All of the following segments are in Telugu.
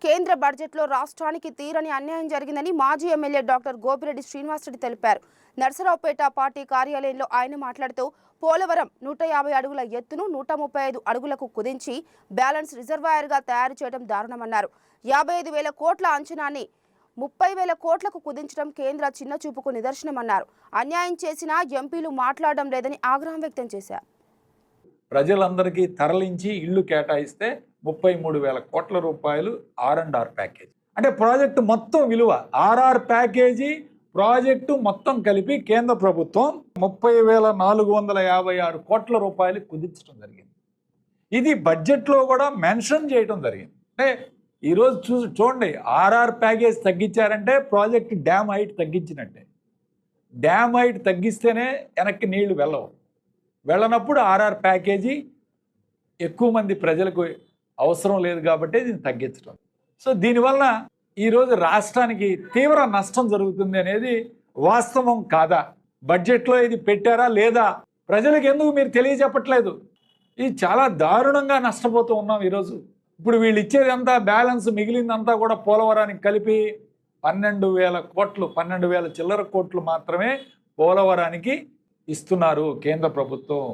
కేంద్ర బడ్జెట్లో రాష్ట్రానికి తీరని అన్యాయం జరిగిందని మాజీ ఎమ్మెల్యే డాక్టర్ గోపిరెడ్డి శ్రీనివాసరెడ్డి తెలిపారు. నర్సరావుపేట పార్టీ కార్యాలయంలో ఆయన మాట్లాడుతూ పోలవరం 150 అడుగుల ఎత్తును 135 అడుగులకు కుదించి బ్యాలెన్స్ రిజర్వాయర్గా తయారు చేయడం దారుణమన్నారు. 55,000 కోట్ల అంచనాన్ని 30,000 కోట్లకు కుదించడం కేంద్ర చిన్నచూపుకు నిదర్శనమన్నారు. అన్యాయం చేసినా ఎంపీలు మాట్లాడడం లేదని ఆగ్రహం వ్యక్తం చేశారు. ప్రజలందరికీ తరలించి ఇళ్లు కేటాయిస్తే 33,000 కోట్ల రూపాయలు R&R ప్యాకేజ్. అంటే ప్రాజెక్టు మొత్తం విలువ RR ప్యాకేజీ ప్రాజెక్టు మొత్తం కలిపి కేంద్ర ప్రభుత్వం 30,456 కోట్ల రూపాయలు కుదించడం జరిగింది. ఇది బడ్జెట్లో కూడా మెన్షన్ చేయడం జరిగింది. అంటే ఈరోజు చూడండి, RR ప్యాకేజ్ తగ్గించారంటే ప్రాజెక్టు డ్యామ్ హైట్ తగ్గించినట్టే. డ్యామ్ హైట్ తగ్గిస్తేనే వెనక్కి నీళ్లు వెళ్ళనప్పుడు RR ప్యాకేజీ ఎక్కువ మంది ప్రజలకు అవసరం లేదు కాబట్టి దీన్ని తగ్గించడం. సో దీనివల్ల ఈరోజు రాష్ట్రానికి తీవ్ర నష్టం జరుగుతుంది అనేది వాస్తవం కాదా? బడ్జెట్లో ఇది పెట్టారా లేదా? ప్రజలకు ఎందుకు మీరు తెలియజెప్పట్లేదు? ఇది చాలా దారుణంగా నష్టపోతూ ఉన్నాం ఈరోజు. ఇప్పుడు వీళ్ళు ఇచ్చేదంతా బ్యాలెన్స్ మిగిలిందంతా కూడా పోలవరానికి కలిపి 12,000 కోట్లు, 12,000 చిల్లర కోట్లు మాత్రమే పోలవరానికి ఇస్తున్నారు కేంద్ర ప్రభుత్వం.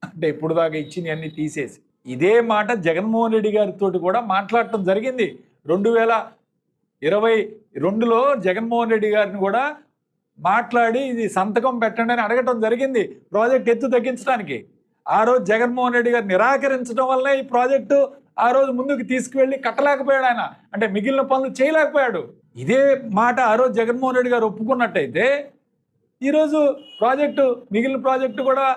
అంటే ఇప్పుడు దాకా ఇచ్చినవన్నీ తీసేసి. ఇదే మాట జగన్మోహన్ రెడ్డి గారితో కూడా మాట్లాడటం జరిగింది. 2022లో జగన్మోహన్ రెడ్డి గారిని కూడా మాట్లాడి ఇది సంతకం పెట్టండి అని అడగటం జరిగింది ప్రాజెక్ట్ ఎత్తు తగ్గించడానికి. ఆ రోజు జగన్మోహన్ రెడ్డి గారు నిరాకరించడం వల్లే ఈ ప్రాజెక్టు ఆ రోజు ముందుకు తీసుకువెళ్ళి కట్టలేకపోయాడు ఆయన. అంటే మిగిలిన పనులు చేయలేకపోయాడు. ఇదే మాట ఆ రోజు జగన్మోహన్ రెడ్డి గారు ఒప్పుకున్నట్టయితే ఈరోజు ప్రాజెక్టు మిగిలిన ప్రాజెక్టు కూడా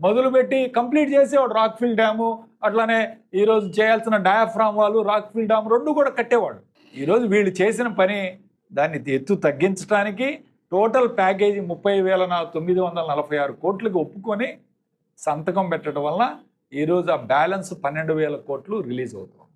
మొదలుపెట్టి కంప్లీట్ చేసేవాడు. రాక్ఫిల్ డ్యాము, అట్లానే ఈరోజు చేయాల్సిన డయాఫ్రామ్ వాళ్ళు, రాక్ఫిల్ డ్యామ్ 2 కూడా కట్టేవాడు. ఈరోజు వీళ్ళు చేసిన పని దాన్ని ఎత్తు తగ్గించడానికి టోటల్ ప్యాకేజీ 30,946 కోట్లకి ఒప్పుకొని సంతకం పెట్టడం వల్ల ఈరోజు ఆ బ్యాలెన్స్ 12,000 కోట్లు రిలీజ్ అవుతుంది.